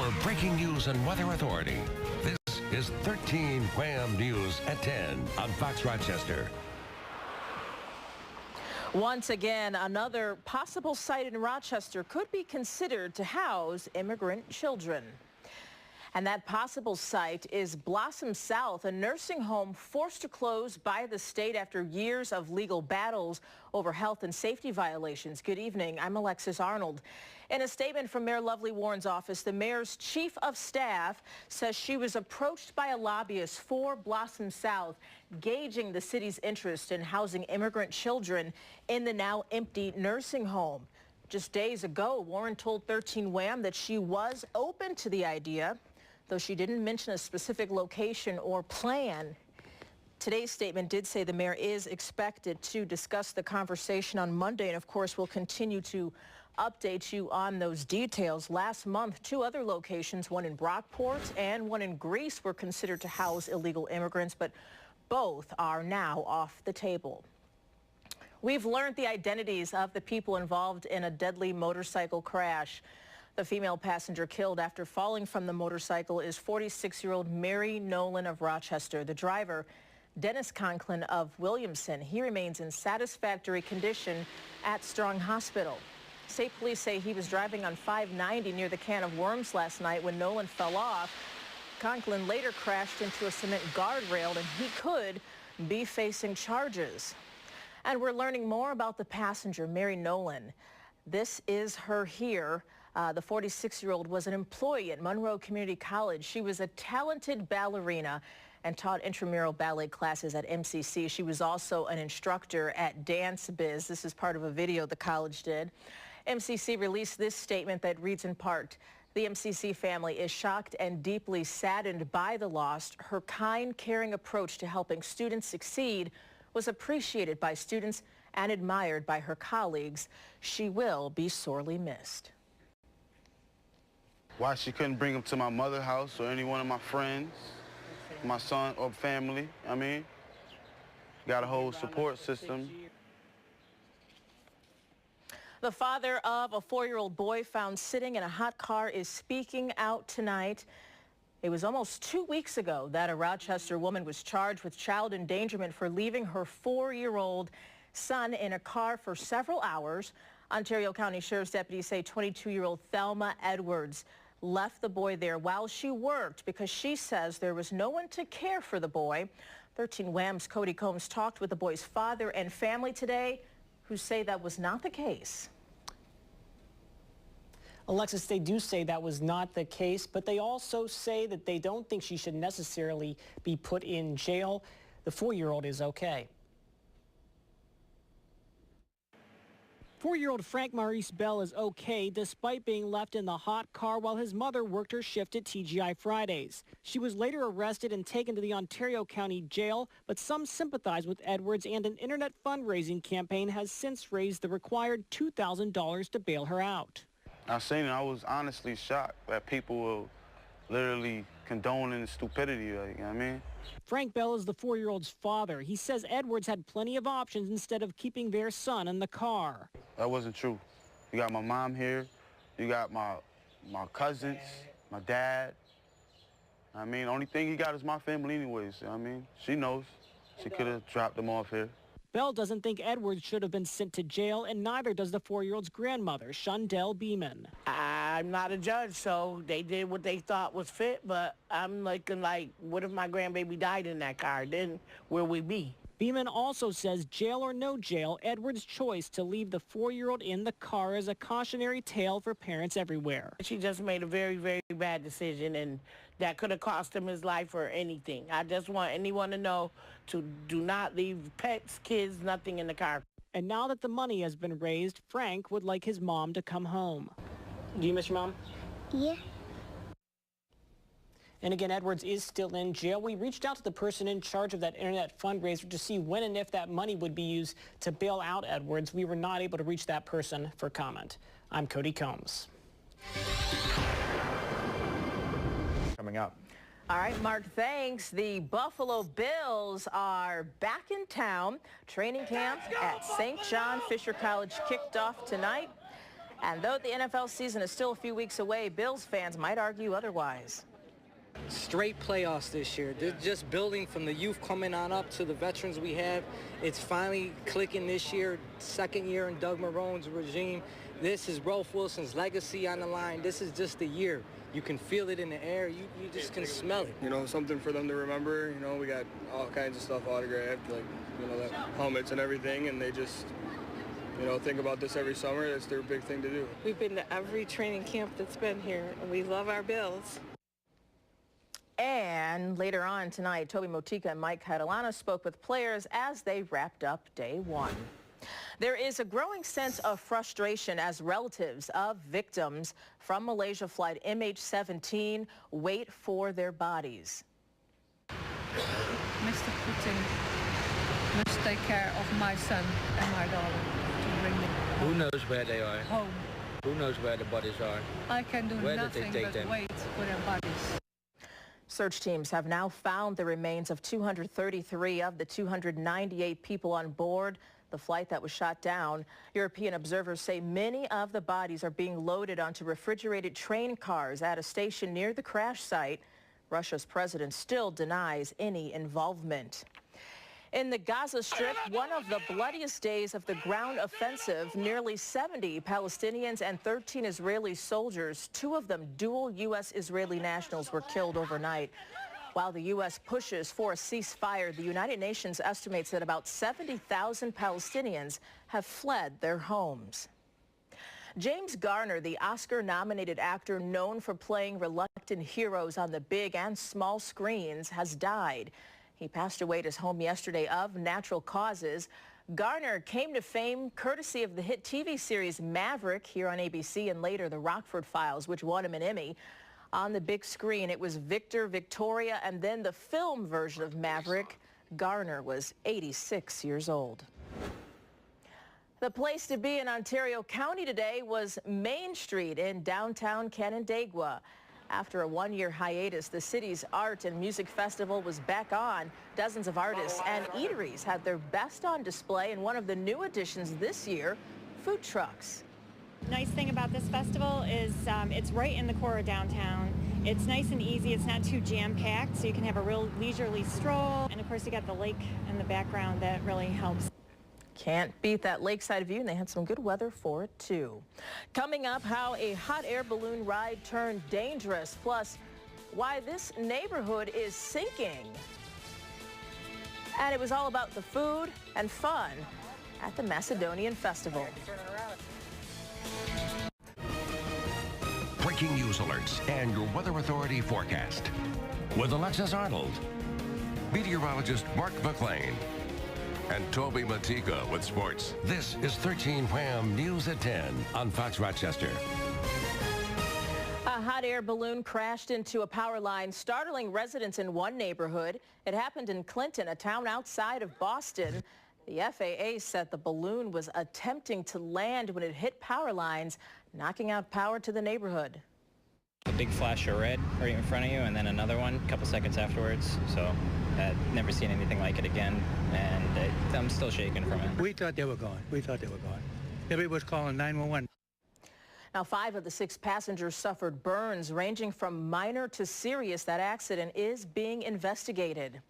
your breaking news and weather authority. This is 13 Wham News at 10 on FOX Rochester. Once again, another possible site in Rochester could be considered to house immigrant children. And that possible site is Blossom South, a nursing home forced to close by the state after years of legal battles over health and safety violations. Good evening. I'm Alexis Arnold. In a statement from Mayor Lovely Warren's office, the mayor's chief of staff says she was approached by a lobbyist for Blossom South, gauging the city's interest in housing immigrant children in the now empty nursing home. Just days ago, Warren told 13 Wham that she was open to the idea, though she didn't mention a specific location or plan. Today's statement did say the mayor is expected to discuss the conversation on Monday, and of course we'll continue to update you on those details. Last month, 2 other locations, one in Brockport and one in Greece, were considered to house illegal immigrants, but both are now off the table. We've learned the identities of the people involved in a deadly motorcycle crash. The female passenger killed after falling from the motorcycle is 46-year-old Mary Nolan of Rochester. The driver, Dennis Conklin of Williamson, he remains in satisfactory condition at Strong Hospital. State police say he was driving on 590 near the Can of Worms last night when Nolan fell off. Conklin later crashed into a cement guardrail, and he could be facing charges. And we're learning more about the passenger, Mary Nolan. This is her here. The 46-year-old was an employee at Monroe Community College. She was a talented ballerina and taught intramural ballet classes at MCC. She was also an instructor at Dance Biz. This is part of a video the college did. MCC released this statement that reads in part, "The MCC family is shocked and deeply saddened by the loss. Her kind, caring approach to helping students succeed was appreciated by students and admired by her colleagues. She will be sorely missed." Why she couldn't bring him to my mother's house or any one of my friends, my son or family. I mean, got a whole support system. The father of a 4-year-old boy found sitting in a hot car is speaking out tonight. It was almost 2 weeks ago that a Rochester woman was charged with child endangerment for leaving her 4-year-old son in a car for several hours. Ontario County Sheriff's deputies say 22-year-old Thelma Edwards left the boy there while she worked because she says there was no one to care for the boy. 13 Wham's Cody Combs talked with the boy's father and family today, who say that was not the case. Alexis, they do say that was not the case, but they also say that they don't think she should necessarily be put in jail. The 4-year-old is okay. 4-year-old Frank Maurice Bell is okay despite being left in the hot car while his mother worked her shift at TGI Fridays. She was later arrested and taken to the Ontario County Jail, but some sympathize with Edwards, and an internet fundraising campaign has since raised the required $2,000 to bail her out. I seen it. I was honestly shocked that people were literally condoning stupidity, like, you know what I mean? Frank Bell is the 4-year-old's father. He says Edwards had plenty of options instead of keeping their son in the car. That wasn't true. You got my mom here. You got my cousins, my dad. I mean, the only thing he got is my family anyways. You know what I mean? She knows. She could have dropped him off here. Bell doesn't think Edwards should have been sent to jail, and neither does the 4-year-old's grandmother, Shondell Beeman. I'm not a judge, so they did what they thought was fit, but I'm looking like, what if my grandbaby died in that car? Then where we be? Beeman also says jail or no jail, Edwards' choice to leave the 4-year-old in the car is a cautionary tale for parents everywhere. She just made a very, very bad decision, and that could have cost him his life or anything. I just want anyone to know to do not leave pets, kids, nothing in the car. And now that the money has been raised, Frank would like his mom to come home. Do you miss your mom? Yeah. And again, Edwards is still in jail. We reached out to the person in charge of that internet fundraiser to see when and if that money would be used to bail out Edwards. We were not able to reach that person for comment. I'm Cody Combs. Coming up. All right, Mark, thanks. The Buffalo Bills are back in town. Training camp at St. John Fisher College kicked off tonight. And though the NFL season is still a few weeks away, Bills fans might argue otherwise. Straight playoffs this year. They're just building from the youth coming on up to the veterans we have. It's finally clicking this year, second year in Doug Marrone's regime. This is Ralph Wilson's legacy on the line. This is just the year. You can feel it in the air. You just can smell it. You know, something for them to remember. You know, we got all kinds of stuff autographed, like, you know, the helmets and everything, and they just, you know, think about this every summer. That's their big thing to do. We've been to every training camp that's been here, and we love our Bills. And later on tonight, Toby Motika and Mike Catalano spoke with players as they wrapped up day one. There is a growing sense of frustration as relatives of victims from Malaysia flight MH17 wait for their bodies. Mr. Putin must take care of my son and my daughter to bring them home. Who knows where they are? Home. Who knows where the bodies are? I can do Where nothing did they take but them? wait for their bodies. Search teams have now found the remains of 233 of the 298 people on board the flight that was shot down. European observers say many of the bodies are being loaded onto refrigerated train cars at a station near the crash site. Russia's president still denies any involvement. In the Gaza Strip, one of the bloodiest days of the ground offensive, nearly 70 Palestinians and 13 Israeli soldiers, two of them dual U.S.-Israeli nationals, were killed overnight. While the U.S. pushes for a ceasefire, the United Nations estimates that about 70,000 Palestinians have fled their homes. James Garner, the Oscar-nominated actor known for playing reluctant heroes on the big and small screens, has died. He passed away at his home yesterday of natural causes. Garner came to fame courtesy of the hit TV series Maverick here on ABC and later The Rockford Files, which won him an Emmy. On the big screen, it was Victor, Victoria, and then the film version of Maverick. Garner was 86 years old. The place to be in Ontario County today was Main Street in downtown Canandaigua. After a one-year hiatus, the city's art and music festival was back on. Dozens of artists and eateries had their best on display, and one of the new additions this year, food trucks. Nice thing about this festival is it's right in the core of downtown. It's nice and easy. It's not too jam-packed, so you can have a real leisurely stroll. And of course, you got the lake in the background that really helps. Can't beat that lakeside view, and they had some good weather for it, too. Coming up, how a hot air balloon ride turned dangerous, plus why this neighborhood is sinking. And it was all about the food and fun at the Macedonian Festival. Breaking news alerts and your Weather Authority forecast. With Alexis Arnold, meteorologist Mark McLean, and Toby Motika with sports. This is 13 Wham News at 10 on FOX Rochester. A hot air balloon crashed into a power line, startling residents in one neighborhood. It happened in Clinton, a town outside of Boston. The FAA said the balloon was attempting to land when it hit power lines, knocking out power to the neighborhood. A big flash of red right in front of you, and then another one a couple seconds afterwards. So I've never seen anything like it again, and I'm still shaking from it. We thought they were gone. Everybody was calling 911. Now, 5 of the 6 passengers suffered burns ranging from minor to serious. That accident is being investigated.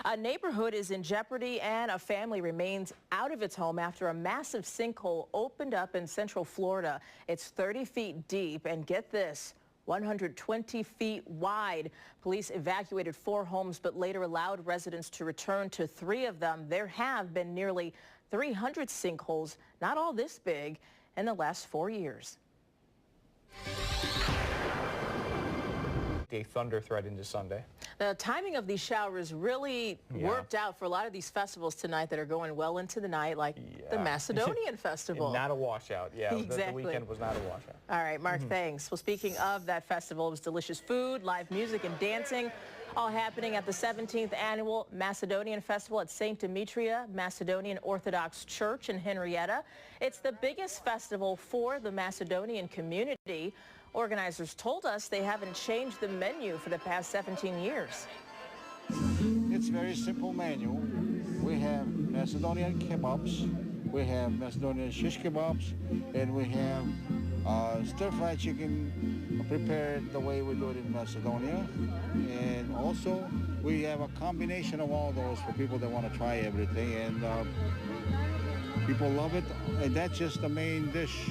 A neighborhood is in jeopardy, and a family remains out of its home after a massive sinkhole opened up in central Florida. It's 30 feet deep, and get this, 120 feet wide. Police evacuated 4 homes, but later allowed residents to return to 3 of them. There have been nearly 300 sinkholes, not all this big, in the last 4 years. A thunder threat into Sunday. The timing of these showers really worked out for a lot of these festivals tonight that are going well into the night, like the Macedonian Festival. Not a washout. Yeah, exactly. The weekend was not a washout. All right, Mark, thanks. Well, speaking of that festival, it was delicious food, live music, and dancing, all happening at the 17th Annual Macedonian Festival at St. Demetria Macedonian Orthodox Church in Henrietta. It's the biggest festival for the Macedonian community. Organizers told us they haven't changed the menu for the past 17 years. It's a very simple menu. We have Macedonian kebabs, We have Macedonian shish kebabs, and we have stir-fried chicken prepared the way we do it in Macedonia. And also, we have a combination of all those for people that want to try everything, and people love it, and that's just the main dish.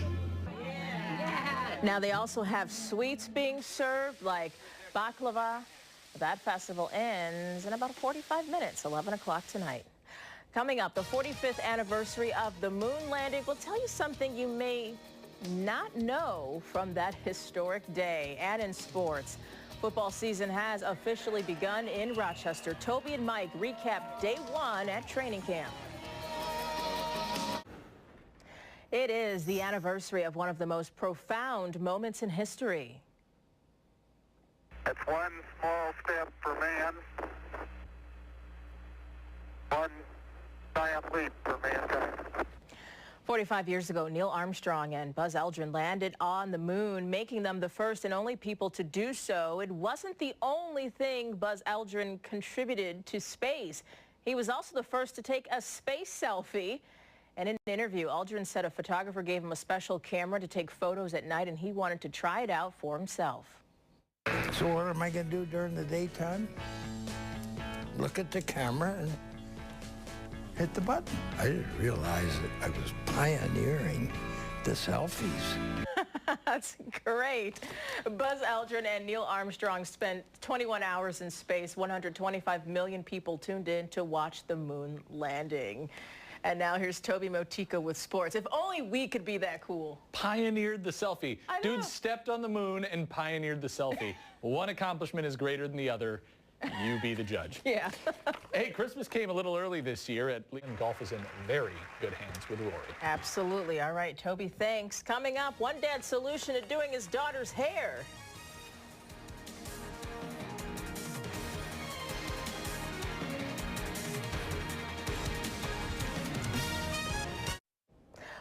Now they also have sweets being served like baklava. That festival ends in about 45 minutes, 11 o'clock tonight. Coming up, the 45th anniversary of the moon landing. We'll tell you something you may not know from that historic day. And in sports, football season has officially begun in Rochester. Toby and Mike recap day one at training camp. It is the anniversary of one of the most profound moments in history. It's one small step for man, one giant leap for mankind. 45 years ago, Neil Armstrong and Buzz Aldrin landed on the moon, making them the first and only people to do so. It wasn't the only thing Buzz Aldrin contributed to space. He was also the first to take a space selfie. And in an interview, Aldrin said a photographer gave him a special camera to take photos at night, and he wanted to try it out for himself. So what am I going to do during the daytime? Look at the camera and hit the button. I didn't realize that I was pioneering the selfies. That's great. Buzz Aldrin and Neil Armstrong spent 21 hours in space. 125 million people tuned in to watch the moon landing. And now here's Toby Motika with sports. If only we could be that cool. Pioneered the selfie. Dude stepped on the moon and pioneered the selfie. One accomplishment is greater than the other. You be the judge. Yeah. Hey, Christmas came a little early this year. And golf is in very good hands with Rory. Absolutely. All right, Toby, thanks. Coming up, one dad's solution to doing his daughter's hair.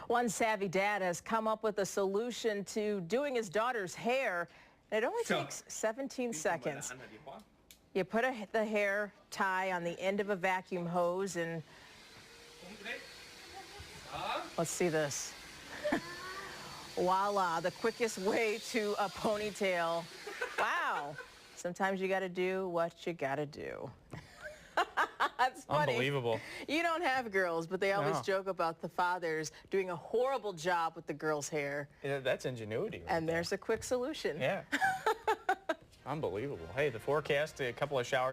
One savvy dad has come up with a solution to doing his daughter's hair. It only takes 17 seconds. You put the hair tie on the end of a vacuum hose and let's see this. Voila, the quickest way to a ponytail. Wow. Sometimes you got to do what you got to do. That's funny. Unbelievable. You don't have girls, but they always joke about the fathers doing a horrible job with the girls' hair. Yeah, that's ingenuity. Right and there's a quick solution. Yeah. Unbelievable. Hey, the forecast, a couple of showers.